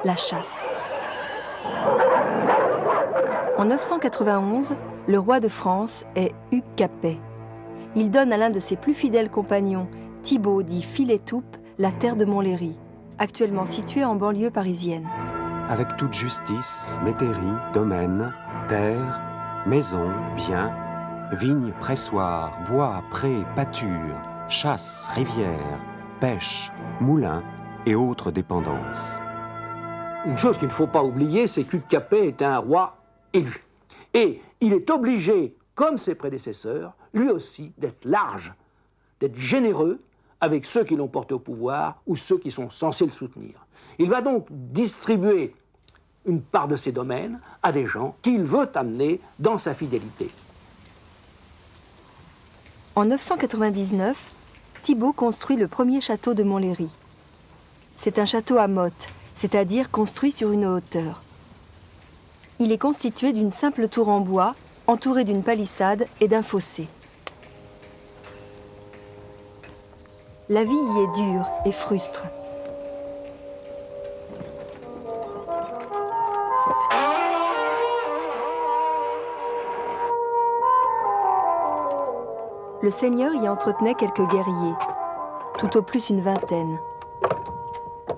la chasse. En 991, le roi de France est Hugues Capet. Il donne à l'un de ses plus fidèles compagnons, Thibaut dit Filetoupe, la terre de Montlhéry, actuellement située en banlieue parisienne. Avec toute justice, métairies, domaines, terres, maisons, biens, vignes, pressoirs, bois, prés, pâtures, chasses, rivières, pêches, moulins et autres dépendances. Une chose qu'il ne faut pas oublier, c'est qu'Hugues Capet est un roi élu. Et il est obligé, comme ses prédécesseurs, lui aussi, d'être large, d'être généreux avec ceux qui l'ont porté au pouvoir ou ceux qui sont censés le soutenir. Il va donc distribuer une part de ses domaines à des gens qu'il veut amener dans sa fidélité. En 999, Thibaut construit le premier château de Montlhéry. C'est un château à motte, c'est-à-dire construit sur une hauteur. Il est constitué d'une simple tour en bois, entourée d'une palissade et d'un fossé. La vie y est dure et frustre. Le seigneur y entretenait quelques guerriers, tout au plus une vingtaine.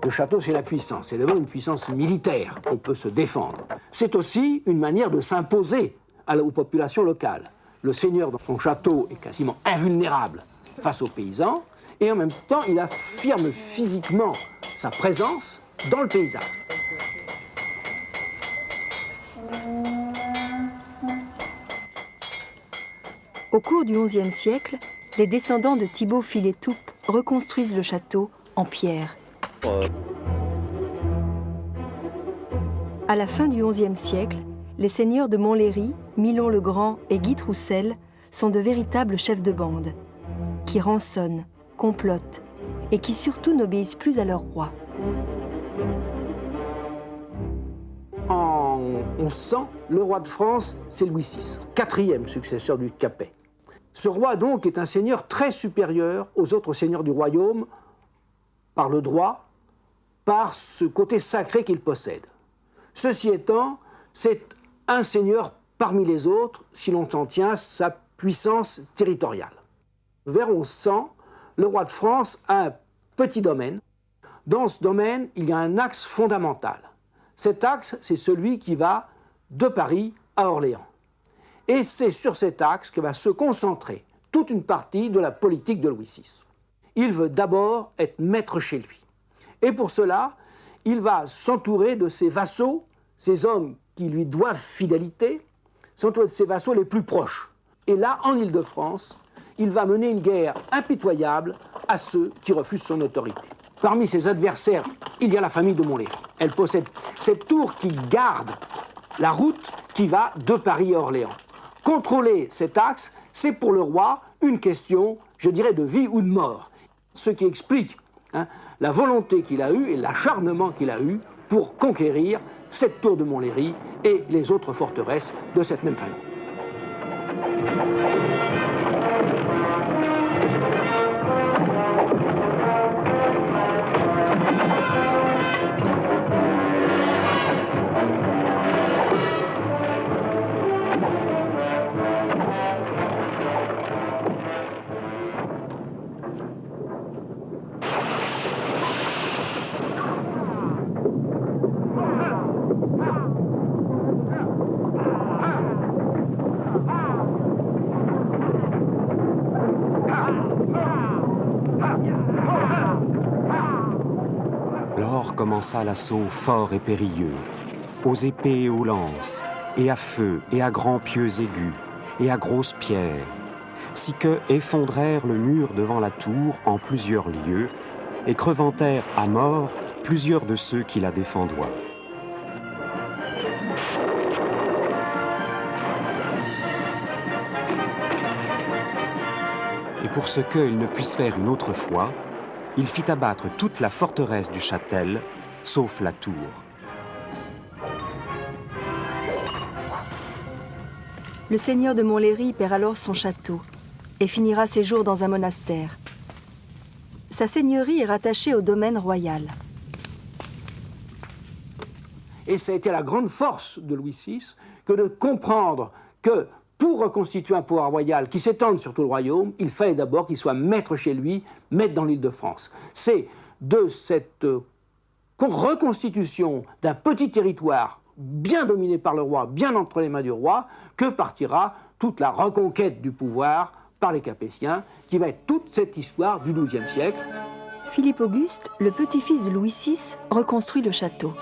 Le château, c'est la puissance. C'est d'abord une puissance militaire. On peut se défendre. C'est aussi une manière de s'imposer aux populations locales. Le seigneur, dans son château, est quasiment invulnérable face aux paysans. Et en même temps, il affirme physiquement sa présence dans le paysage. Au cours du XIe siècle, les descendants de Thibaut Filetoupe reconstruisent le château en pierre. À la fin du XIe siècle, les seigneurs de Montlhéry, Milon le Grand et Guy Troussel sont de véritables chefs de bande, qui rançonnent, complotent et qui surtout n'obéissent plus à leur roi. En 1100, le roi de France, c'est Louis VI, quatrième successeur du Capet. Ce roi, donc, est un seigneur très supérieur aux autres seigneurs du royaume par le droit, par ce côté sacré qu'il possède. Ceci étant, c'est un seigneur parmi les autres, si l'on en tient sa puissance territoriale. Vers 1100, le roi de France a un petit domaine. Dans ce domaine, il y a un axe fondamental. Cet axe, c'est celui qui va de Paris à Orléans. Et c'est sur cet axe que va se concentrer toute une partie de la politique de Louis VI. Il veut d'abord être maître chez lui. Et pour cela, il va s'entourer de ses vassaux, ces hommes qui lui doivent fidélité, s'entourer de ses vassaux les plus proches. Et là, en Île-de-France, il va mener une guerre impitoyable à ceux qui refusent son autorité. Parmi ses adversaires, il y a la famille de Montlhéry. Elle possède cette tour qui garde la route qui va de Paris à Orléans. Contrôler cet axe, c'est pour le roi une question, je dirais, de vie ou de mort. Ce qui explique la volonté qu'il a eue et l'acharnement qu'il a eu pour conquérir cette tour de Montlhéry et les autres forteresses de cette même famille. L'or commença l'assaut fort et périlleux, aux épées et aux lances, et à feu, et à grands pieux aigus, et à grosses pierres, si que effondrèrent le mur devant la tour en plusieurs lieux, et crevantèrent à mort plusieurs de ceux qui la défendoient. Et pour ce qu'il ne puisse faire une autre fois, il fit abattre toute la forteresse du Châtel, sauf la tour. Le seigneur de Montlhéry perd alors son château et finira ses jours dans un monastère. Sa seigneurie est rattachée au domaine royal. Et ça a été la grande force de Louis VI que de comprendre que pour reconstituer un pouvoir royal qui s'étende sur tout le royaume, il fallait d'abord qu'il soit maître chez lui, maître dans l'Île-de-France. C'est de cette reconstitution d'un petit territoire bien dominé par le roi, bien entre les mains du roi, que partira toute la reconquête du pouvoir par les Capétiens, qui va être toute cette histoire du XIIe siècle. Philippe Auguste, le petit-fils de Louis VI, reconstruit le château.